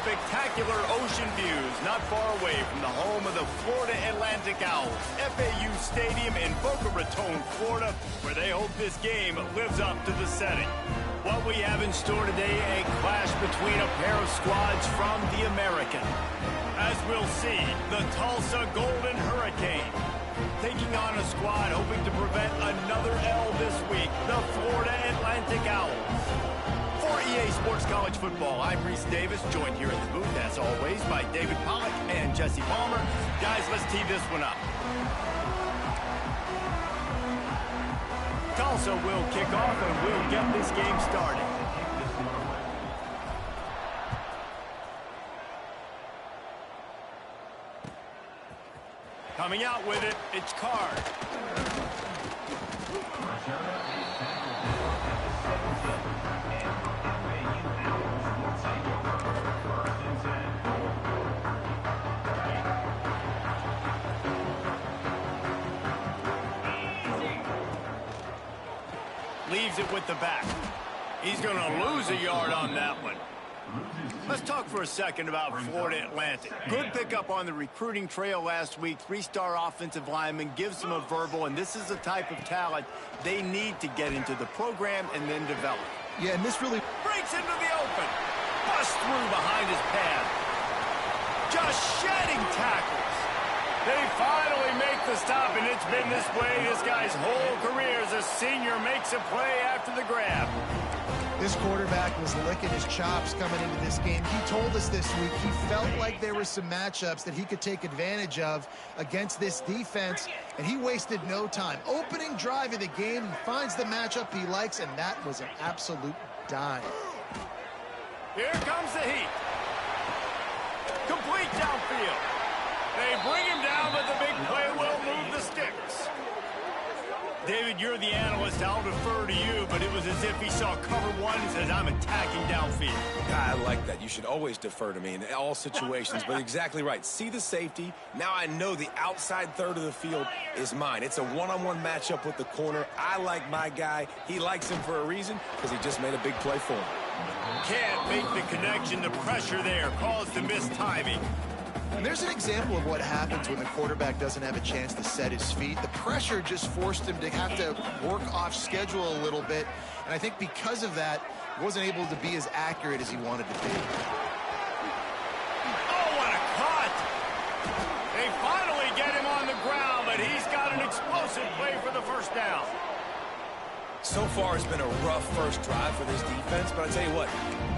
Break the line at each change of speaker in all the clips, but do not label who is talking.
spectacular ocean views not far away from the home of the Florida Atlantic Owls, FAU Stadium in Boca Raton, Florida, where they hope this game lives up to the setting. What we have in store today, a clash between a pair of squads from the American. As we'll see, the Tulsa Golden Hurricane taking on a squad hoping to prevent another L this week, the Florida Atlantic Owls. For EA Sports College Football, I'm Reese Davis, joined here in the booth, as always, by David Pollack and Jesse Palmer. Guys, let's tee this one up. Tulsa will kick off, and we'll get this game started. Coming out with it, it's Card. Leaves it with the back. He's going to lose a yard on that one. Let's talk for a second about Florida Atlantic. Good pickup on the recruiting trail last week. Three-star offensive lineman gives them a verbal, and this is the type of talent they need to get into the program and then develop.
Yeah, and this really
breaks into the open. Busts through behind his pad. Just shedding tackles. They finally make the stop, and it's been this way this guy's whole career as a senior makes a play after the grab.
This quarterback was licking his chops coming into this game. He told us this week he felt like there were some matchups that he could take advantage of against this defense, and he wasted no time. Opening drive of the game, he finds the matchup he likes, and that was an absolute dime.
Here comes the heat. Complete downfield. They bring him down, but the big play will move the sticks. David, you're the analyst. I'll defer to you, but it was as if he saw cover one and says, I'm attacking downfield.
I like that. You should always defer to me in all situations, but exactly right. See the safety. Now I know the outside third of the field is mine. It's a one-on-one matchup with the corner. I like my guy. He likes him for a reason because he just made a big play for him.
Can't make the connection. The pressure there caused the missed timing.
And there's an example of what happens when the quarterback doesn't have a chance to set his feet. The pressure just forced him to have to work off schedule a little bit. And I think because of that, he wasn't able to be as accurate as he wanted to be.
Oh, what a cut! They finally get him on the ground, but he's got an explosive play for the first down.
So far, it's been a rough first drive for this defense, but I tell you what,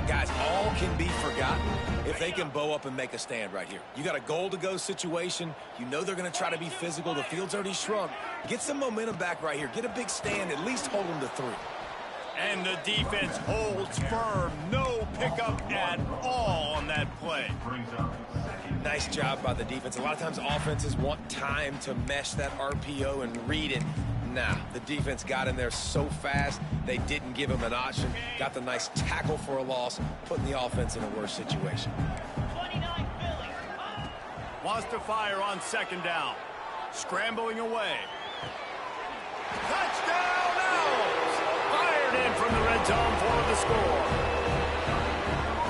guys, all can be forgotten if they can bow up and make a stand right here. You got a goal-to-go situation. You know they're going to try to be physical. The field's already shrunk. Get some momentum back right here. Get a big stand. At least hold them to 3.
And the defense holds firm. No pickup at all on that play.
Nice job by the defense. A lot of times offenses want time to mesh that RPO and read it. Nah, the defense got in there so fast, they didn't give him an option. Got the nice tackle for a loss, putting the offense in a worse situation.
Wants to fire on second down. Scrambling away. Touchdown Owls! Fired in from the red zone for the score.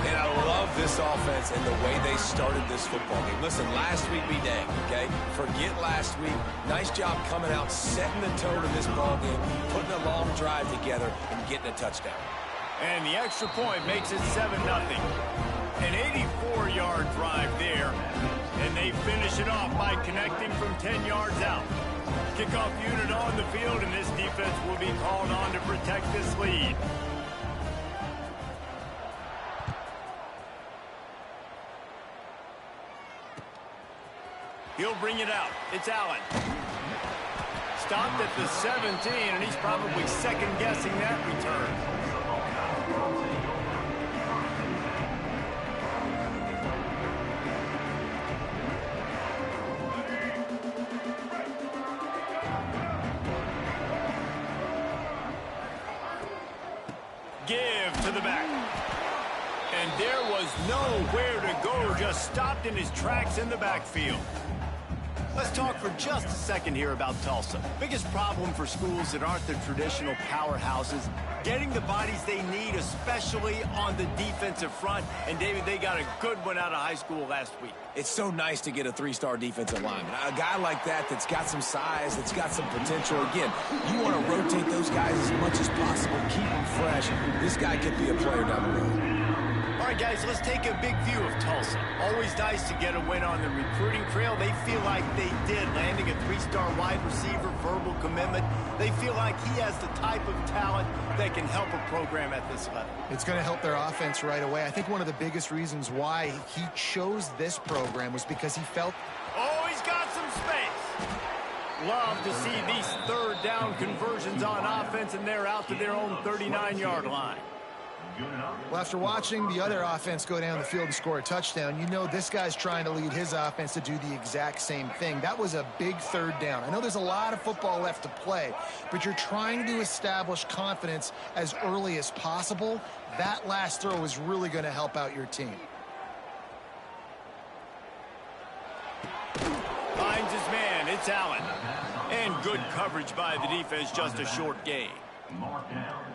And I love this offense and the way they started this football game. Listen, last week be dang, okay? Forget last week. Nice job coming out, setting the tone of this ball game, putting a long drive together, and getting a touchdown.
And the extra point makes it 7-0. An 84-yard drive there, and they finish it off by connecting from 10 yards out. Kickoff unit on the field, and this defense will be called on to protect this lead. He'll bring it out. It's Allen. Stopped at the 17, and he's probably second-guessing that return. Give to the back. And there was nowhere to go, just stopped in his tracks in the backfield. Let's talk for just a second here about Tulsa. Biggest problem for schools that aren't the traditional powerhouses, getting the bodies they need, especially on the defensive front. And, David, they got a good one out of high school last week.
It's so nice to get a three-star defensive lineman. A guy like that's got some size, that's got some potential. Again, you want to rotate those guys as much as possible, keep them fresh. This guy could be a player down the road.
All right, guys, let's take a big view of Tulsa. Always nice to get a win on the recruiting trail. They feel like they did, landing a three-star wide receiver, verbal commitment. They feel like he has the type of talent that can help a program at this level.
It's going to help their offense right away. I think one of the biggest reasons why he chose this program was because he felt...
Oh, he's got some space. Love to see these third down conversions on offense, and they're out to their own 39-yard line.
Well, after watching the other offense go down the field and score a touchdown, you know this guy's trying to lead his offense to do the exact same thing. That was a big third down. I know there's a lot of football left to play, but you're trying to establish confidence as early as possible. That last throw is really going to help out your team.
Finds his man. It's Allen. And good coverage by the defense, just a short gain.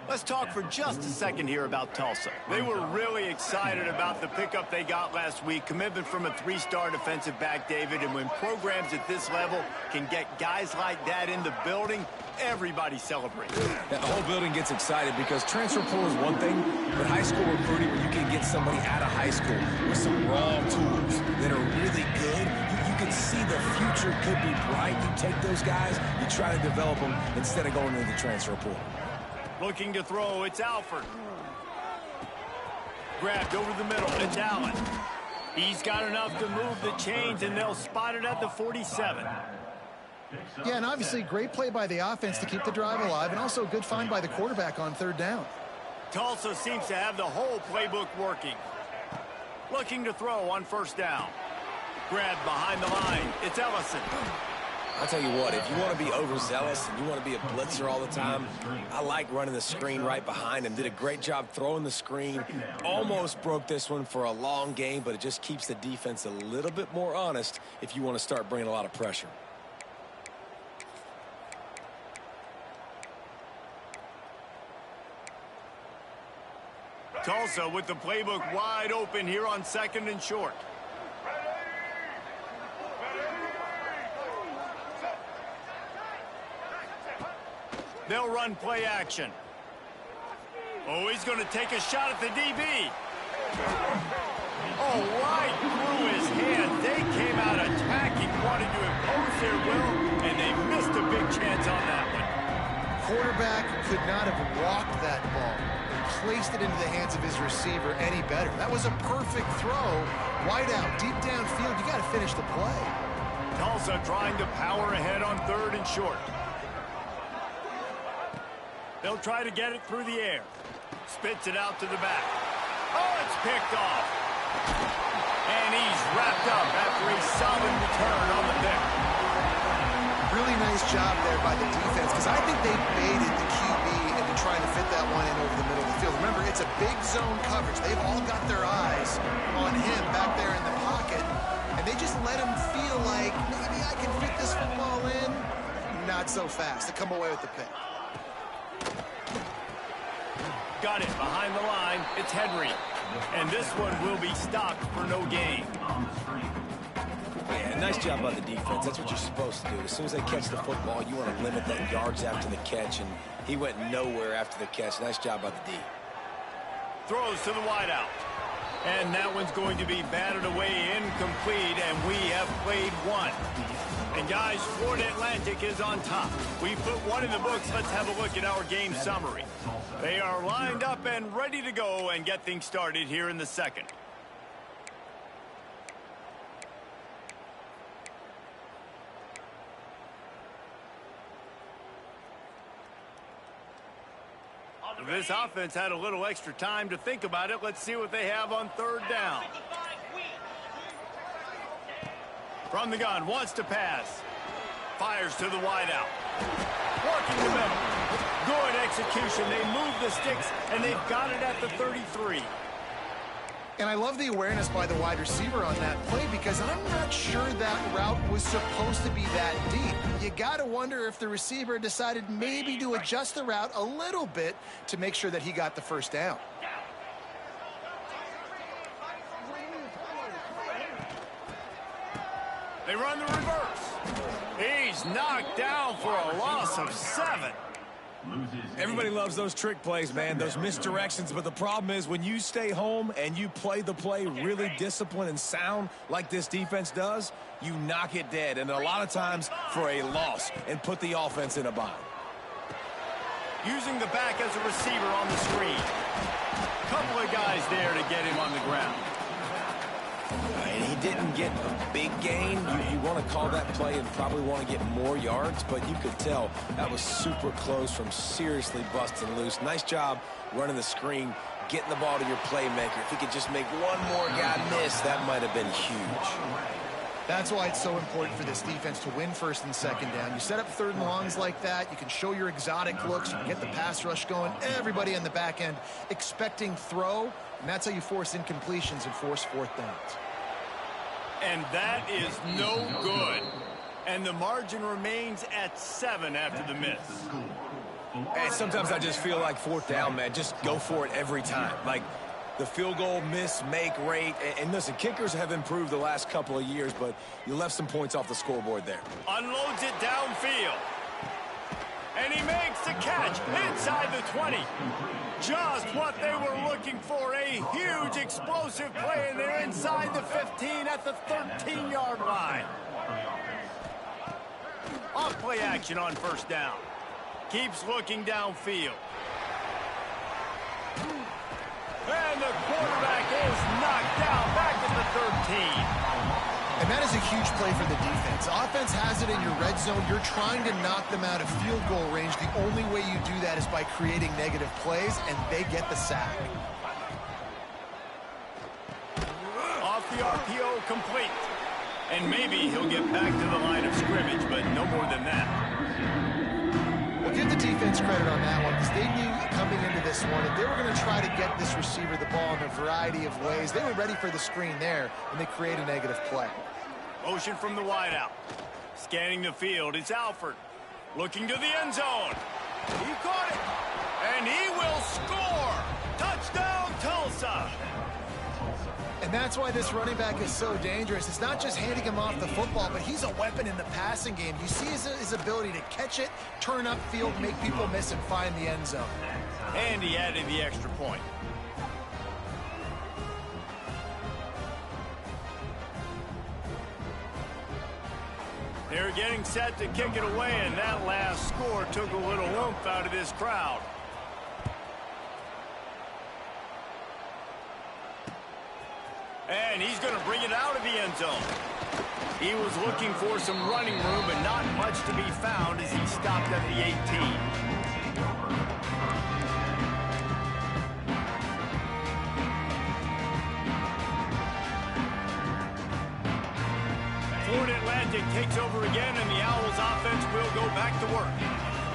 Let's talk for just a second here about Tulsa. They were really excited about the pickup they got last week. Commitment from a three-star defensive back, David. And when programs at this level can get guys like that in the building, everybody celebrates.
The whole building gets excited because transfer portal is one thing, but high school recruiting, where you can get somebody out of high school with some raw tools that are really good, you can see the future could be bright. You take those guys, you try to develop them instead of going into the transfer portal.
Looking to throw, it's Alford. Grabbed over the middle, it's Allen. He's got enough to move the chains, and they'll spot it at the 47.
Yeah, and obviously great play by the offense to keep the drive alive, and also a good find by the quarterback on third down.
Tulsa seems to have the whole playbook working. Looking to throw on first down. Grabbed behind the line, it's Ellison.
I'll tell you what, if you want to be overzealous and you want to be a blitzer all the time, I like running the screen right behind him. Did a great job throwing the screen. Almost broke this one for a long game, but it just keeps the defense a little bit more honest if you want to start bringing a lot of pressure.
Tulsa with the playbook wide open here on second and short. They'll run play action. Oh, he's going to take a shot at the DB. Oh, right through his hand. They came out attacking, wanting to impose their will, and they missed a big chance on that one.
Quarterback could not have walked that ball and placed it into the hands of his receiver any better. That was a perfect throw. Wide out, deep downfield. You got to finish the play.
Tulsa trying to power ahead on third and short. They'll try to get it through the air. Spits it out to the back. Oh, it's picked off. And he's wrapped up after a solid return on the pick.
Really nice job there by the defense, because I think they baited the QB into trying to fit that one in over the middle of the field. Remember, it's a big zone coverage. They've all got their eyes on him back there in the pocket, and they just let him feel like, maybe I can fit this football in. Not so fast. They come away with the pick.
Got it behind the line. It's Henry. And this one will be stopped for no gain.
Yeah, nice job by the defense. That's what you're supposed to do. As soon as they catch the football, you want to limit that yards after the catch, and he went nowhere after the catch. Nice job by the D.
Throws to the wideout. And that one's going to be batted away incomplete, and we have played one. And guys, Florida Atlantic is on top. We put one in the books. Let's have a look at our game summary. They are lined up and ready to go and get things started here in the second. This offense had a little extra time to think about it. Let's see what they have on third down. From the gun, wants to pass. Fires to the wideout. Working the middle. Good execution. They move the sticks, and they've got it at the 33.
And I love the awareness by the wide receiver on that play because I'm not sure that route was supposed to be that deep. You got to wonder if the receiver decided maybe to adjust the route a little bit to make sure that he got the first down.
They run the reverse. He's knocked down for a loss of 7.
Everybody loves those trick plays, man, those misdirections, but the problem is when you stay home and you play the play really disciplined and sound like this defense does, you knock it dead, and a lot of times for a loss, and put the offense in a bind.
Using the back as a receiver on the screen. Couple of guys there to get him on the ground.
And he didn't get a big gain. You want to call that play and probably want to get more yards, but you could tell that was super close from seriously busting loose. Nice job running the screen, getting the ball to your playmaker. If he could just make one more guy miss, that might have been huge.
That's why it's so important for this defense to win first and second down. You set up third and longs like that, you can show your exotic looks, you can get the pass rush going, everybody on the back end expecting throw, and that's how you force incompletions and force fourth downs.
And that is no good. And the margin remains at 7 after the miss.
And sometimes I just feel like fourth down, man, just go for it every time. Like the field goal miss, make rate. And listen, kickers have improved the last couple of years, but you left some points off the scoreboard there.
Unloads it downfield. And he makes the catch inside the 20. Just what they were looking for, a huge explosive play, and they're inside the 15 at the 13-yard line. Off play action on first down. Keeps looking downfield. And the quarterback is knocked down back at the 13.
And that is a huge play for the defense. Offense has it in your red zone. You're trying to knock them out of field goal range. The only way you do that is by creating negative plays, and they get the sack.
Off the RPO, complete. And maybe he'll get back to the line of scrimmage, but no more than that.
Well, give the defense credit on that one, because they knew coming into this one, if they were going to try to get this receiver the ball in a variety of ways, they were ready for the screen there, and they create a negative play.
Motion from the wideout. Scanning the field, it's Alford. Looking to the end zone. He caught it. And he will score. Touchdown, Tulsa.
And that's why this running back is so dangerous. It's not just handing him off the football, but he's a weapon in the passing game. You see his ability to catch it, turn upfield, make people miss, and find the end zone.
And he added the extra point. They're getting set to kick it away, and that last score took a little oomph out of this crowd. And he's going to bring it out of the end zone. He was looking for some running room, but not much to be found as he stopped at the 18. Florida Atlantic takes over again, and the Owls offense will go back to work.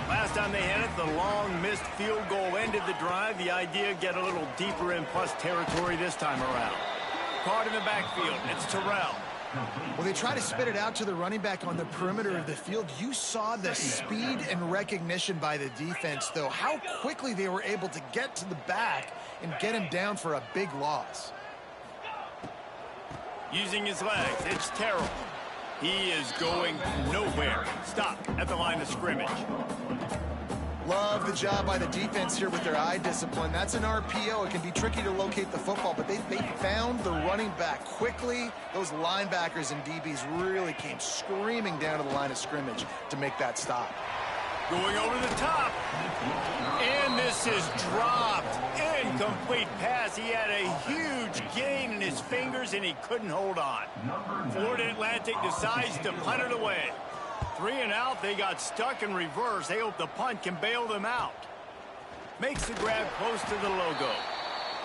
Last time they had it, the long missed field goal ended the drive. The idea, get a little deeper in plus territory this time around. Caught in the backfield, it's Terrell.
Well, they try to spit it out to the running back on the perimeter of the field. You saw the speed and recognition by the defense, though. How quickly they were able to get to the back and get him down for a big loss.
Using his legs, it's Terrell. He is going nowhere. Stop at the line of scrimmage.
Love the job by the defense here with their eye discipline. That's an RPO. It can be tricky to locate the football, but they found the running back quickly. Those linebackers and DBs really came screaming down to the line of scrimmage to make that stop.
Going over the top. And this is dropped. Incomplete pass. He had a huge gain in his fingers, and he couldn't hold on. Florida Atlantic decides to punt it away. 3 and out. They got stuck in reverse. They hope the punt can bail them out. Makes the grab close to the logo.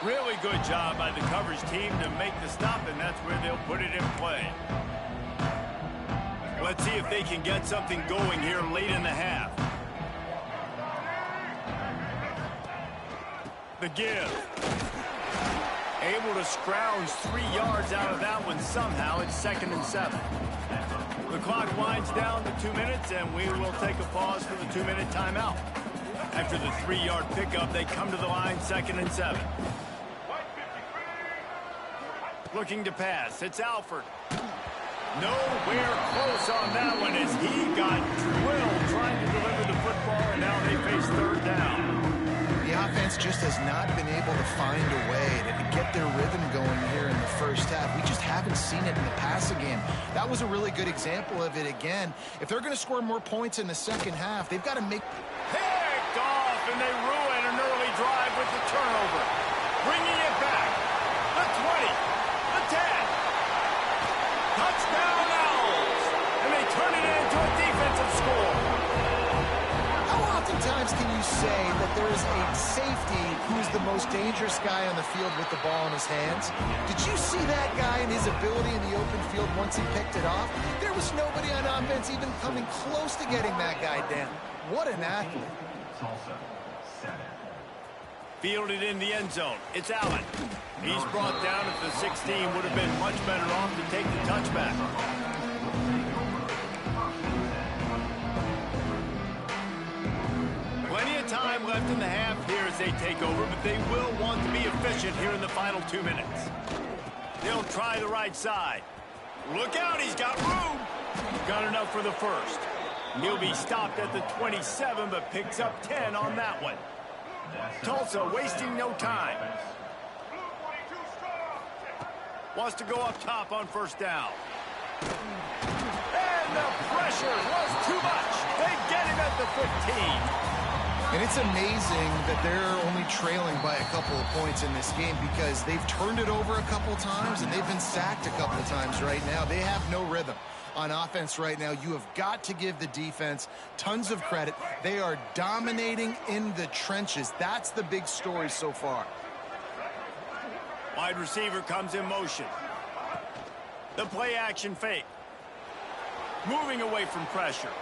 Really good job by the coverage team to make the stop, and that's where they'll put it in play. Let's see if they can get something going here late in the half. The give. Able to scrounge 3 yards out of that one somehow. It's 2nd and 7. The clock winds down to 2 minutes, and we will take a pause for the 2-minute timeout. After the 3-yard pickup, they come to the line, 2nd and 7. Looking to pass. It's Alford. Nowhere close on that one as he got drilled trying to deliver the football, and now they face 3rd down.
The offense just has not been able to find a way to get their rhythm going here in the first half. We just haven't seen it in the passing game. That was a really good example of it again. If they're going to score more points in the second half, they've got to make...
Picked off, and they ruin an early drive with the turnover. Bringing it back. The 20. The 10. Touchdown Owls. And they turn it into a defensive score.
How oftentimes can you say that there is a safety who's the most dangerous guy on the field with the ball in his hands? Did you see that guy and his ability in the open field once he picked it off? There was nobody on offense even coming close to getting that guy down. What an athlete.
Fielded in the end zone. It's Allen. He's brought down at the 16. Would have been much better off to take the touchback. Plenty of time left in the half here as they take over, but they will want to be efficient here in the final 2 minutes. They'll try the right side. Look out, he's got room. Got enough for the first. He'll be stopped at the 27, but picks up 10 on that one. Tulsa wasting no time. Wants to go up top on 1st down. And the pressure was too much. They get him at the 15.
And it's amazing that they're only trailing by a couple of points in this game because they've turned it over a couple times and they've been sacked a couple times right now. They have no rhythm on offense right now. You have got to give the defense tons of credit. They are dominating in the trenches. That's the big story so far.
Wide receiver comes in motion. The play action fake. Moving away from pressure.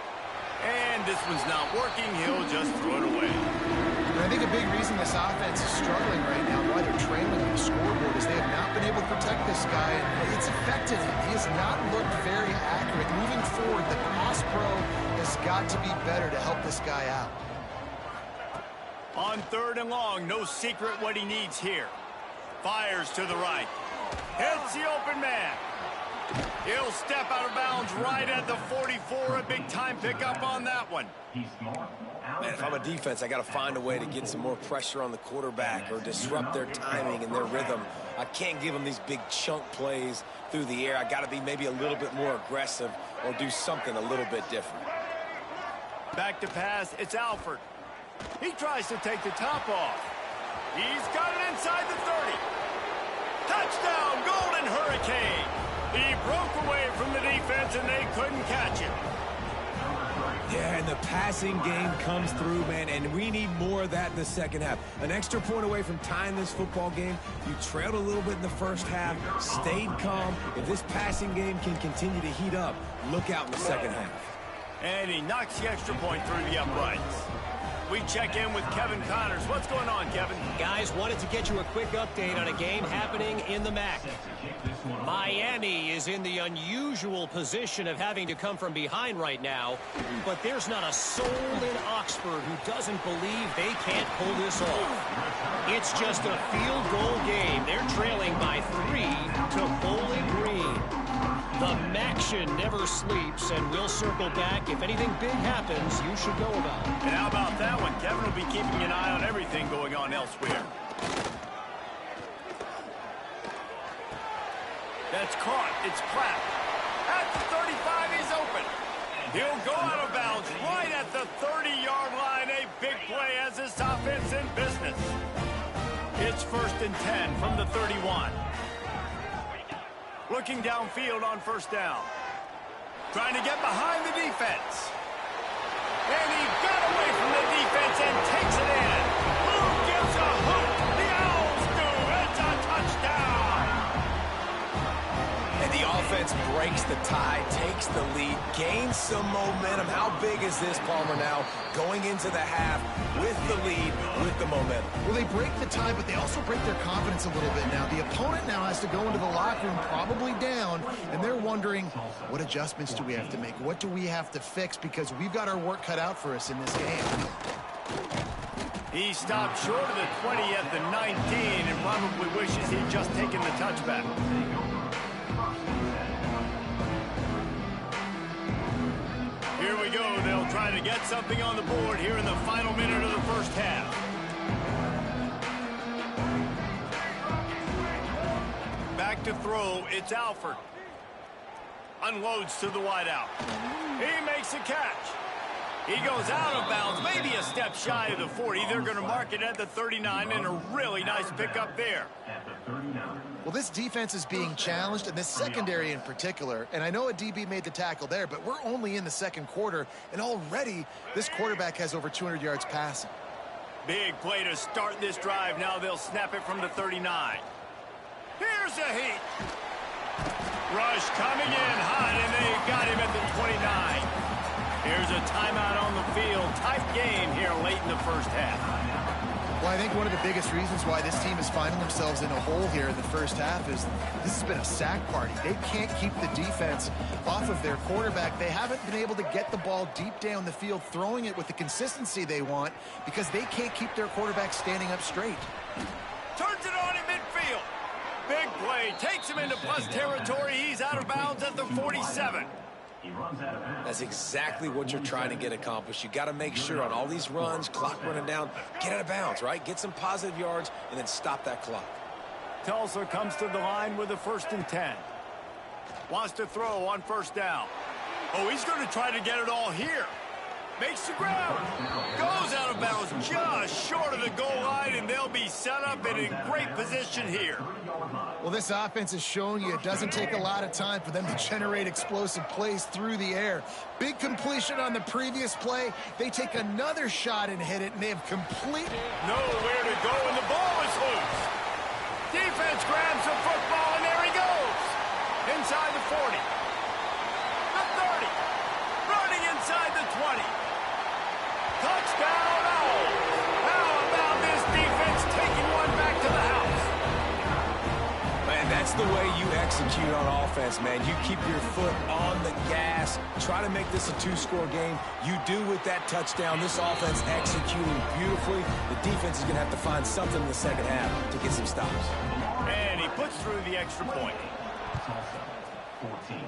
And this one's not working. He'll just throw it away.
And I think a big reason this offense is struggling right now, why they're trailing on the scoreboard, is they have not been able to protect this guy. And it's affected him. He has not looked very accurate. Moving forward, the pass pro has got to be better to help this guy out.
On 3rd and long, no secret what he needs here. Fires to the right. Hits the open man. He'll step out of bounds right at the 44. A big-time pickup on that one.
Man, if I'm a defense, I got to find a way to get some more pressure on the quarterback or disrupt their timing and their rhythm. I can't give them these big chunk plays through the air. I got to be maybe a little bit more aggressive or do something a little bit different.
Back to pass. It's Alford. He tries to take the top off. He's got it inside the 30. Touchdown, Golden Hurricane. He broke away from the defense, and they couldn't catch him.
Yeah, and the passing game comes through, man, and we need more of that in the second half. An extra point away from tying this football game. You trailed a little bit in the first half, stayed calm. If this passing game can continue to heat up, look out in the second half.
And he knocks the extra point through the uprights. We check in with Kevin Connors. What's going on, Kevin?
Guys, wanted to get you a quick update on a game happening in the MAC. Miami is in the unusual position of having to come from behind right now, but there's not a soul in Oxford who doesn't believe they can't pull this off. It's just a field goal game. They're trailing by 3 to Bowling Green. The Maction never sleeps, and we'll circle back. If anything big happens, you should know about it.
And how about that one? Kevin will be keeping an eye on everything going on elsewhere. That's caught. It's Platt. At the 35, he's open. He'll go out of bounds right at the 30-yard line. A big play as this offense in business. It's 1st and 10 from the 31. Looking downfield on 1st down. Trying to get behind the defense. And he got away from the defense and takes it in. Who gives a hoot? The Owls do. It's a touchdown.
And the offense defense breaks the tie, takes the lead, gains some momentum. How big is this, Palmer, now going into the half with the lead, with the momentum?
Well, they break the tie, but they also break their confidence a little bit now. The opponent now has to go into the locker room probably down, and they're wondering, what adjustments do we have to make? What do we have to fix? Because we've got our work cut out for us in this game.
He stopped short of the 20 at the 19 and probably wishes he'd just taken the touchback. Here we go. They'll try to get something on the board here in the final minute of the first half. Back to throw. It's Alford. Unloads to the wideout. He makes a catch. He goes out of bounds, maybe a step shy of the 40. They're going to mark it at the 39, and a really nice pickup there.
Well, this defense is being challenged, and this secondary in particular. And I know a DB made the tackle there, but we're only in the second quarter, and already this quarterback has over 200 yards passing.
Big play to start this drive. Now they'll snap it from the 39. Here's a heat. Rush coming in hot, and they got him at the 29. Here's a timeout on the field. Tight game here late in the first half.
Well, I think one of the biggest reasons why this team is finding themselves in a hole here in the first half is this has been a sack party. They can't keep the defense off of their quarterback. They haven't been able to get the ball deep down the field, throwing it with the consistency they want because they can't keep their quarterback standing up straight.
Turns it on in midfield. Big play. Takes him into plus territory. He's out of bounds at the 47.
That's exactly what you're trying to get accomplished. You got to make sure on all these runs, clock running down, get out of bounds, right? Get some positive yards and then stop that clock.
Tulsa comes to the line with a 1st and 10. Wants to throw on first down. Oh, he's going to try to get it all here. Makes the ground. Goes out of bounds just short of the goal line, and they'll be set up and in great position here.
Well, this offense is showing you it doesn't take a lot of time for them to generate explosive plays through the air. Big completion on the previous play. They take another shot and hit it, and they have completely
nowhere to go, and the ball is loose. Defense grabs the football, and there he goes. Inside the 40. The 30. Running inside the 20. Touchdown, Owls. How about this defense taking one back to the house?
Man, that's the way you execute on offense, man. You keep your foot on the gas. Try to make this a 2-score game. You do with that touchdown. This offense executing beautifully. The defense is going to have to find something in the second half to get some stops.
And he puts through the extra point.
14.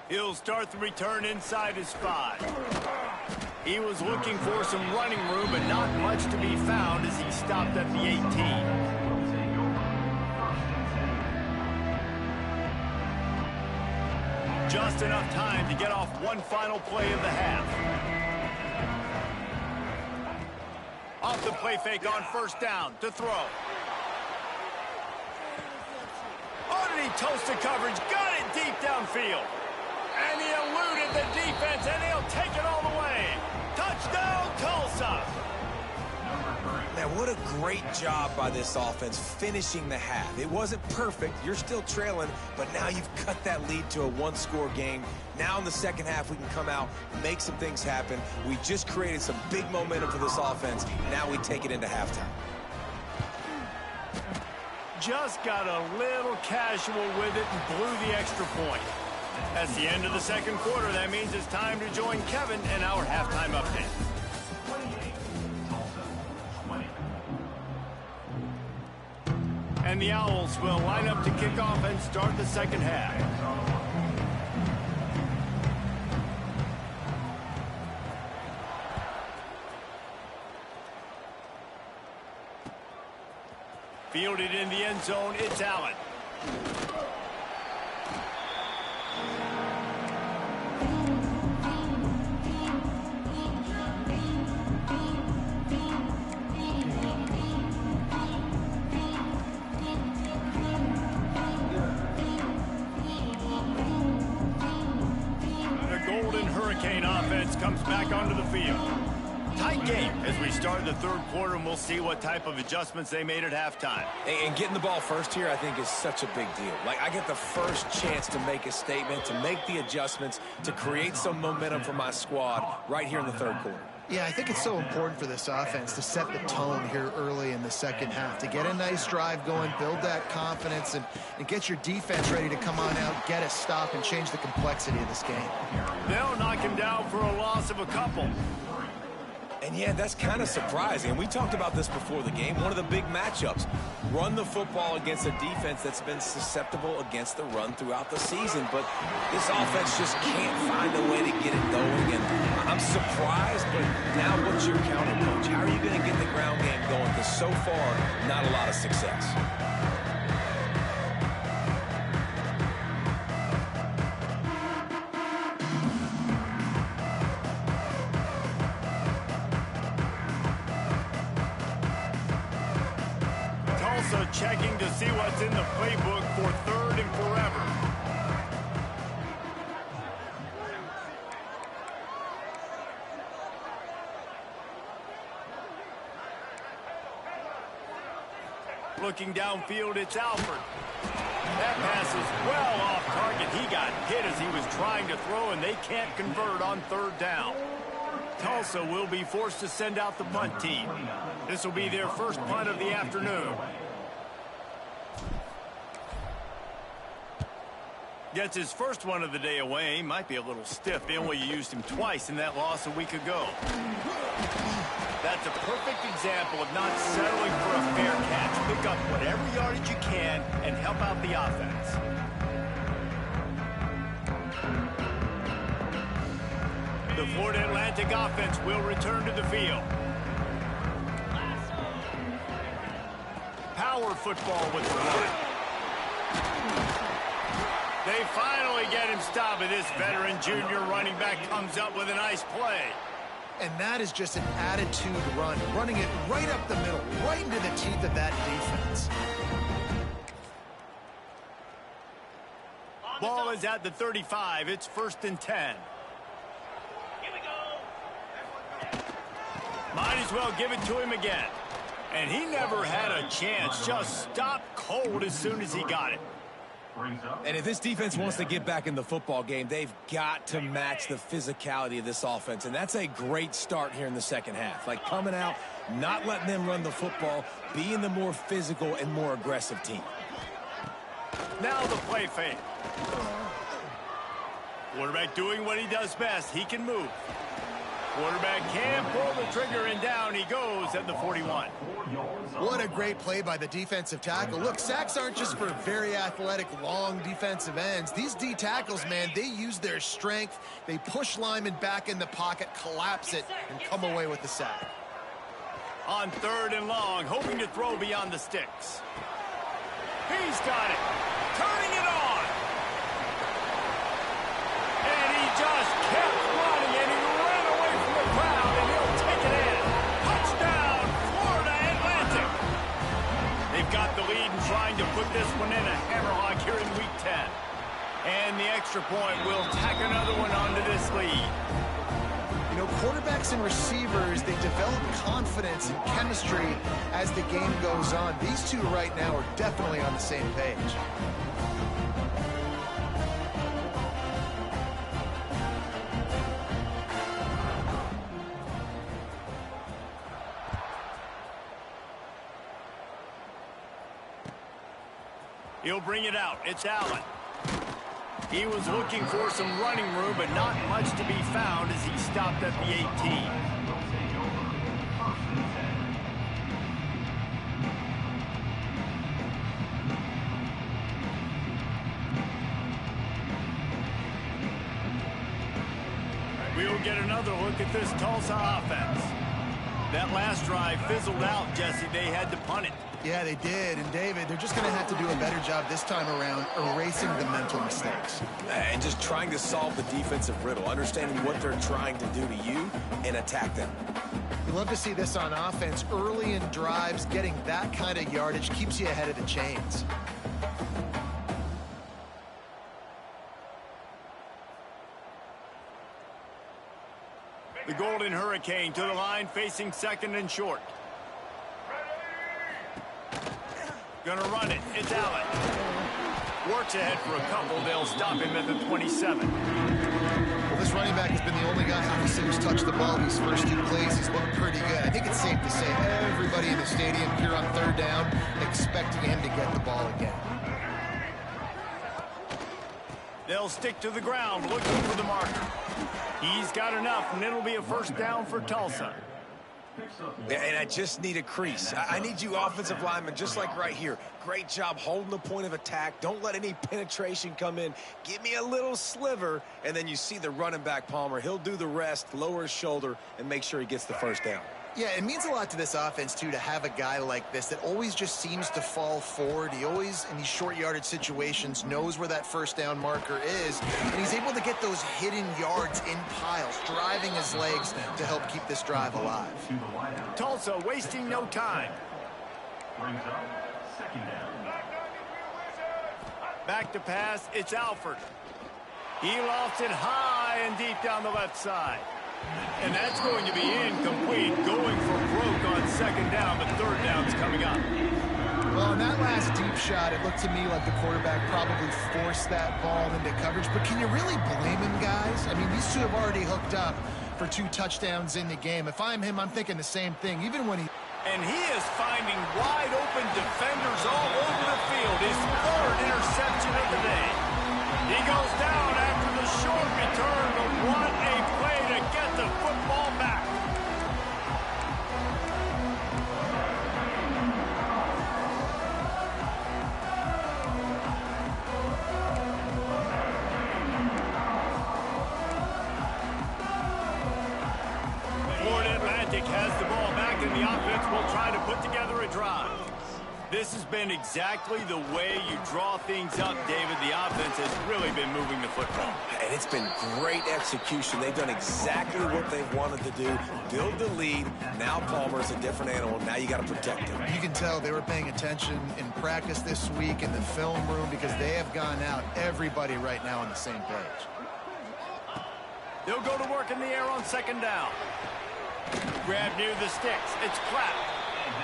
He'll start the return inside his 5. He was looking for some running room, but not much to be found as he stopped at the 18. Just enough time to get off one final play of the half. Off the play fake on first down to throw. Underneath toasted coverage, got it deep downfield. And he eluded the defense, and he'll take it all the way. Touchdown, Tulsa.
Man, what a great job by this offense finishing the half. It wasn't perfect. You're still trailing, but now you've cut that lead to a 1-score game. Now in the second half, we can come out, make some things happen. We just created some big momentum for this offense. Now we take it into halftime.
Just got a little casual with it and blew the extra point. That's the end of the second quarter. That means it's time to join Kevin in our halftime update.
28, Tulsa, 20.
And the Owls will line up to kick off and start the second half. Fielded in the end zone, it's Allen. The Golden Hurricane offense comes back onto the field. Tight game as we start the third quarter, and we'll see what type of adjustments they made at halftime.
And getting the ball first here, I think, is such a big deal. Like, I get the first chance to make a statement, to make the adjustments, to create some momentum for my squad right here in the third quarter.
Yeah, I think it's so important for this offense to set the tone here early in the second half, to get a nice drive going, build that confidence, and get your defense ready to come on out, get a stop, and change the complexity of this game.
They'll knock him down for a loss of a couple.
And yeah, that's kind of surprising. We talked about this before the game. One of the big matchups. Run the football against a defense that's been susceptible against the run throughout the season. But this offense just can't find a way to get it going. And I'm surprised, but now what's your counter, Coach? How are you going to get the ground game going? Because so far, not a lot of success.
Checking to see what's in the playbook for third and forever. Looking downfield, it's Alford. That pass is well off target. He got hit as he was trying to throw, and they can't convert on third down. Tulsa will be forced to send out the punt team. This will be their first punt of the afternoon. Gets his first one of the day away. Might be a little stiff. They only used him twice in that loss a week ago. That's a perfect example of not settling for a fair catch. Pick up whatever yardage you can and help out the offense. The Florida Atlantic offense will return to the field. Power football with the run. They finally get him stopped, and this veteran junior running back comes up with a nice play.
And that is just an attitude run, running it right up the middle, right into the teeth of that defense.
Ball is at the 35. It's 1st and 10.
Here we go.
Might as well give it to him again. And he never had a chance. Just stopped cold as soon as he got it.
And if this defense wants to get back in the football game, they've got to match the physicality of this offense. And that's a great start here in the second half. Like coming out, not letting them run the football, being the more physical and more aggressive team.
Now the play fake. Quarterback doing what he does best. He can move. Quarterback can pull the trigger, and down he goes at the 41.
What a great play by the defensive tackle. Look, sacks aren't just for very athletic, long defensive ends. These D tackles, man, they use their strength. They push linemen back in the pocket, collapse it, and come away with the sack.
On 3rd and long, hoping to throw beyond the sticks. He's got it. Turning it on. And he just kept running, and he ran away from the crowd, and he'll take it in. Touchdown, Florida Atlantic. They've got the lead and trying to put this one in a hammerlock here in Week 10. And the extra point will tack another one onto this lead.
You know, quarterbacks and receivers, they develop confidence and chemistry as the game goes on. These two right now are definitely on the same page.
He'll bring it out. It's Allen. He was looking for some running room, but not much to be found as he stopped at the 18. We'll get another look at this Tulsa offense. That last drive fizzled out, Jesse. They had to punt it.
Yeah, they did. And, David, they're just going to have to do a better job this time around erasing the mental mistakes.
And just trying to solve the defensive riddle, understanding what they're trying to do to you and attack them.
You love to see this on offense. Early in drives, getting that kind of yardage keeps you ahead of the chains.
The Golden Hurricane to the line, facing second and short. Gonna run it. It's Allen. Works ahead for a couple. They'll stop him at the 27.
Well, this running back has been the only guy, obviously, who's touched the ball these first 2 plays. He's looked pretty good. I think it's safe to say everybody in the stadium here on third down expecting him to get the ball again.
They'll stick to the ground, looking for the marker. He's got enough, and it'll be a first down for Tulsa.
And I just need a crease. I need you offensive linemen, just like right here. Great job holding the point of attack. Don't let any penetration come in. Give me a little sliver, and then you see the running back, Palmer. He'll do the rest, lower his shoulder, and make sure he gets the first down.
Yeah, it means a lot to this offense, too, to have a guy like this that always just seems to fall forward. He always, in these short yardage situations, knows where that first down marker is, and he's able to get those hidden yards in piles, driving his legs to help keep this drive alive.
Tulsa wasting no time.
Brings up second down.
Back to pass, it's Alford. He lofts it high and deep down the left side. And that's going to be incomplete. Going for broke on second down, but third down's coming up.
Well, in that last deep shot, it looked to me like the quarterback probably forced that ball into coverage. But can you really blame him, guys? I mean, these two have already hooked up for 2 touchdowns in the game. If I'm him, I'm thinking the same thing, even when he...
And he is finding wide open defenders all over the field. His 3rd interception of the day. He goes down after the short return, but what a play to get the football back. Florida Atlantic has the ball back, and the offense will try to put together a drive. This has been exactly the way you draw things up, David. The offense has really been moving the football.
And it's been great execution. They've done exactly what they've wanted to do. Build the lead. Now Palmer's a different animal. Now you got to protect him.
You can tell they were paying attention in practice this week in the film room because they have gone out, everybody right now on the same page.
They'll go to work in the air on second down. Grab near the sticks. It's Clapp.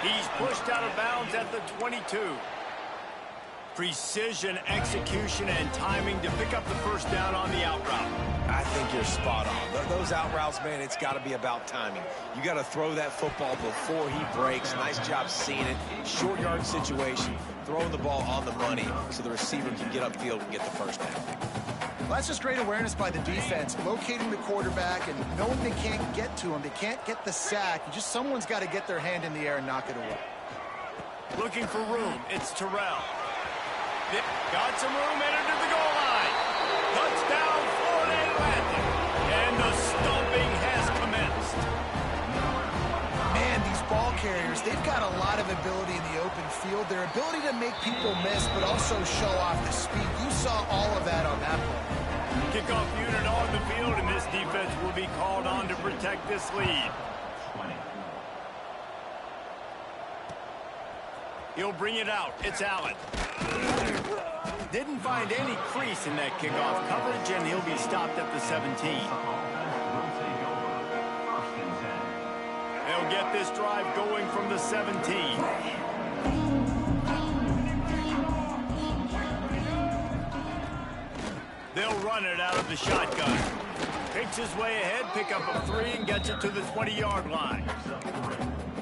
He's pushed out of bounds at the 22. Precision, execution, and timing to pick up the first down on the out route.
I think you're spot on. Those out routes, man, it's got to be about timing. You got to throw that football before he breaks. Nice job seeing it. Short yard situation, throwing the ball on the money so the receiver can get upfield and get the first down.
Well, that's just great awareness by the defense, locating the quarterback and knowing they can't get to him. They can't get the sack. Someone's got to get their hand in the air and knock it away.
Looking for room. It's Terrell. Got some room, entered to the goal line. Touchdown, Florida Atlantic. And the stomping has commenced.
Man, these ball carriers, they've got a lot of ability in the open field. Their ability to make people miss, but also show off the speed. You saw all of that on that play.
Kickoff unit on the field, and this defense will be called on to protect this lead. He'll bring it out. It's Allen. Didn't find any crease in that kickoff coverage, and he'll be stopped at the 17. They'll get this drive going from the 17. They'll run it out of the shotgun. Takes his way ahead, pick up a 3, and gets it to the 20-yard line.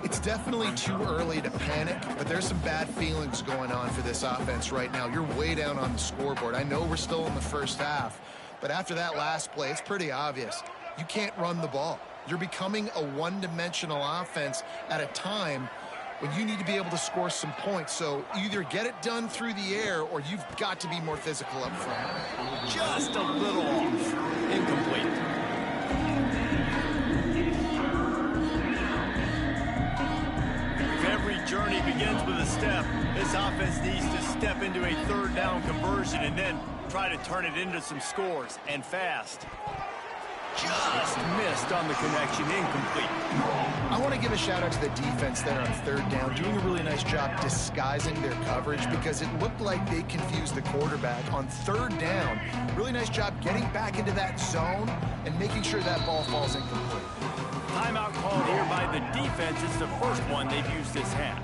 It's definitely too early to panic, but there's some bad feelings going on for this offense right now. You're way down on the scoreboard. I know we're still in the first half, but after that last play, it's pretty obvious. You can't run the ball. You're becoming a one-dimensional offense at a time when you need to be able to score some points. So either get it done through the air or you've got to be more physical up front.
Just a little off. Incomplete. If every journey begins with a step, this offense needs to step into a third down conversion and then try to turn it into some scores, and fast. Just missed on the connection, incomplete.
I want to give a shout out to the defense there on third down, doing a really nice job disguising their coverage because it looked like they confused the quarterback on third down. Really nice job getting back into that zone and making sure that ball falls incomplete.
timeout called here by the defense. It's the first one they've used this half.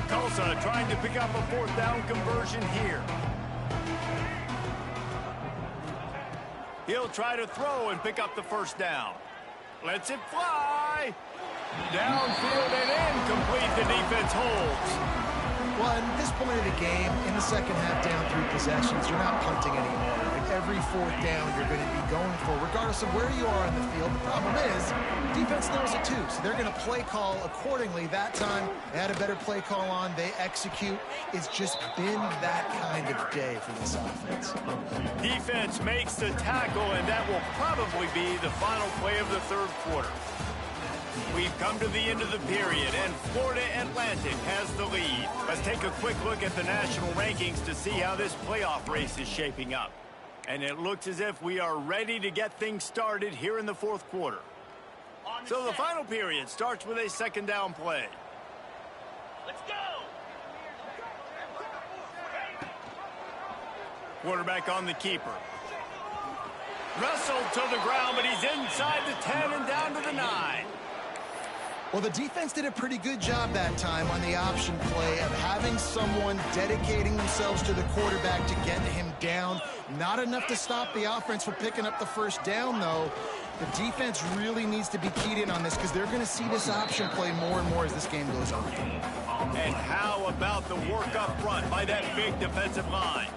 Tulsa trying to pick up a fourth down conversion here. He'll try to throw and pick up the first down. Lets it fly. Downfield and incomplete. The defense holds.
Well, at this point of the game, in the second half, down 3 possessions, you're not punting anymore. Like every fourth down you're going to be going for, regardless of where you are on the field. The problem is, defense knows it too, so they're going to play call accordingly. That time, they had a better play call on. They execute. It's just been that kind of day for this offense.
Defense makes the tackle, and that will probably be the final play of the third quarter. We've come to the end of the period, and Florida Atlantic has the lead. Let's take a quick look at the national rankings to see how this playoff race is shaping up. And it looks as if we are ready to get things started here in the fourth quarter. So the final period starts with a second down play.
Let's go!
Quarterback on the keeper. Wrestled to the ground, but he's inside the 10 and down to the 9.
Well, the defense did a pretty good job that time on the option play of having someone dedicating themselves to the quarterback to get him down. Not enough to stop the offense from picking up the first down, though. The defense really needs to be keyed in on this because they're going to see this option play more and more as this game goes on.
And how about the work up front by that big defensive line?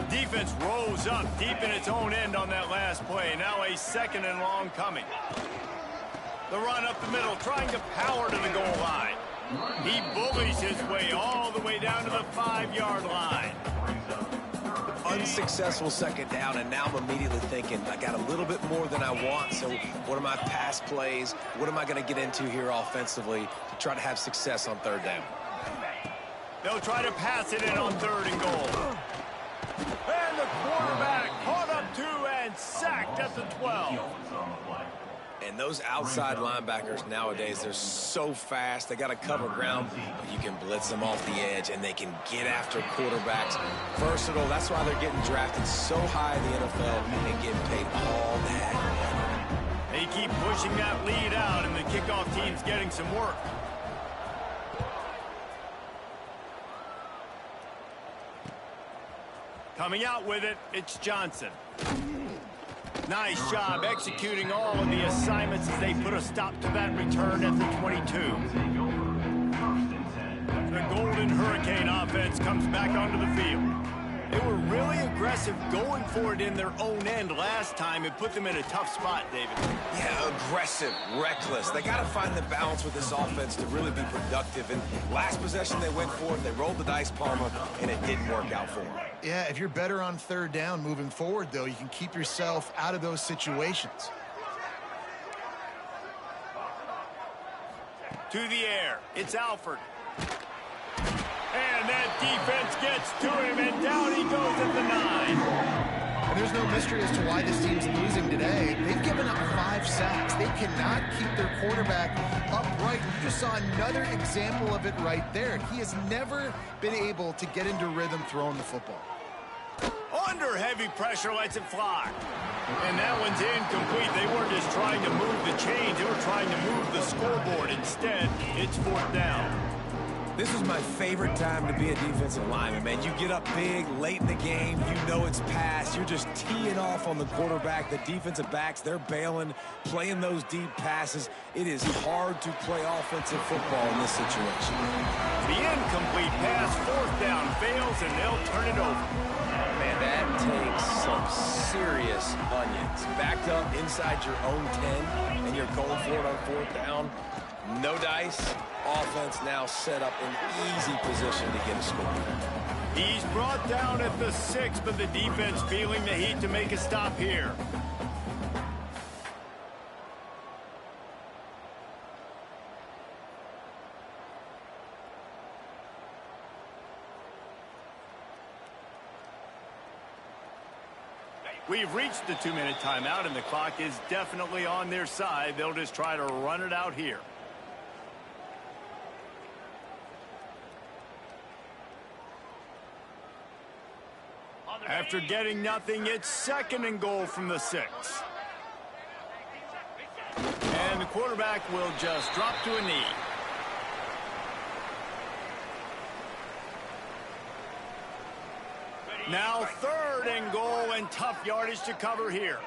Defense rose up deep in its own end on that last play. Now a second and long coming. The run up the middle, trying to power to the goal line. He bullies his way all the way down to the 5-yard line.
Unsuccessful second down, and now I'm immediately thinking, I got a little bit more than I want, so what are my pass plays? What am I going to get into here offensively to try to have success on third down?
They'll try to pass it in on third and goal. And the quarterback caught up to and sacked at the 12.
And those outside linebackers nowadays, they're so fast. They got to cover ground, but you can blitz them off the edge, and they can get after quarterbacks. Versatile. That's why they're getting drafted so high in the NFL and getting paid all that money.
They keep pushing that lead out, and the kickoff team's getting some work. Coming out with it, it's Johnson. Nice job executing all of the assignments as they put a stop to that return at the 22. The Golden Hurricane offense comes back onto the field. They were really aggressive going for it in their own end last time. It put them in a tough spot, David.
Yeah, aggressive, reckless. They got to find the balance with this offense to really be productive. And last possession they went for it, they rolled the dice, Palmer, and it didn't work out for them.
Yeah, if you're better on third down moving forward, though, you can keep yourself out of those situations.
To the air, it's Alford. And that defense gets to him, and down he goes at the 9.
And there's no mystery as to why this team's losing today. They've given up 5 sacks. They cannot keep their quarterback upright. You just saw another example of it right there. He has never been able to get into rhythm throwing the football.
Under heavy pressure, lets it fly. And that one's incomplete. They weren't just trying to move the chains. They were trying to move the scoreboard. Instead, it's fourth down.
This is my favorite time to be a defensive lineman, man. You get up big, late in the game, you know it's past. You're just teeing off on the quarterback. The defensive backs, they're bailing, playing those deep passes. It is hard to play offensive football in this situation.
The incomplete pass, fourth down, fails, and they'll turn it over.
Man, that takes some serious onions. Backed up inside your own 10, and you're going for it on fourth down. No dice. Offense now set up in easy position to get a score.
He's brought down at the 6, but the defense feeling the heat to make a stop here. We've reached the 2-minute timeout, and the clock is definitely on their side. They'll just try to run it out here. After getting nothing, it's 2nd and goal from the 6. And the quarterback will just drop to a knee. Now 3rd and goal, and tough yardage to cover here.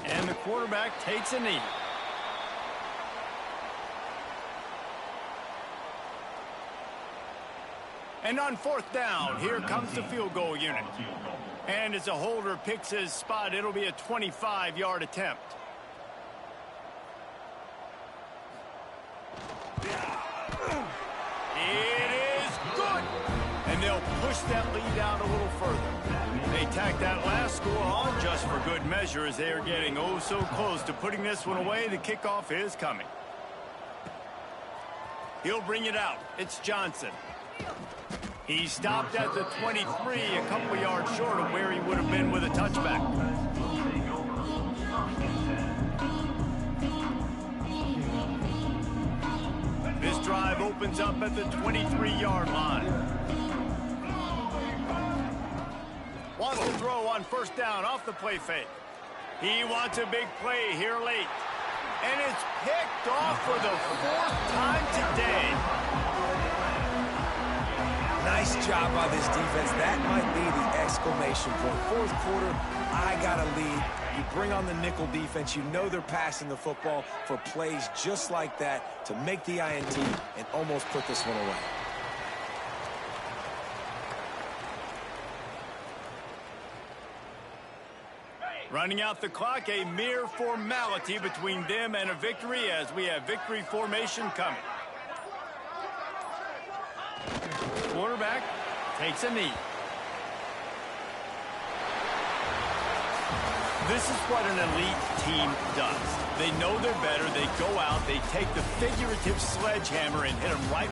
And the quarterback takes a knee. And on 4th down, here comes the field goal unit. And as a holder picks his spot, it'll be a 25-yard attempt. It is good! And they'll push that lead out a little further. They tack that last score on just for good measure as they are getting oh so close to putting this one away. The kickoff is coming. He'll bring it out. It's Johnson. He stopped at the 23, a couple yards short of where he would have been with a touchback. This drive opens up at the 23-yard line. Wants to throw on 1st down off the play fake. He wants a big play here late. And it's picked off for the 4th time today.
Nice job by this defense. That might be the exclamation point. 4th quarter, I got a lead. You bring on the nickel defense. You know they're passing the football for plays just like that to make the INT and almost put this one away.
Running out the clock, a mere formality between them and a victory as we have victory formation coming. Quarterback takes a knee. This is what an elite team does. They know they're better. They go out. They take the figurative sledgehammer and hit them right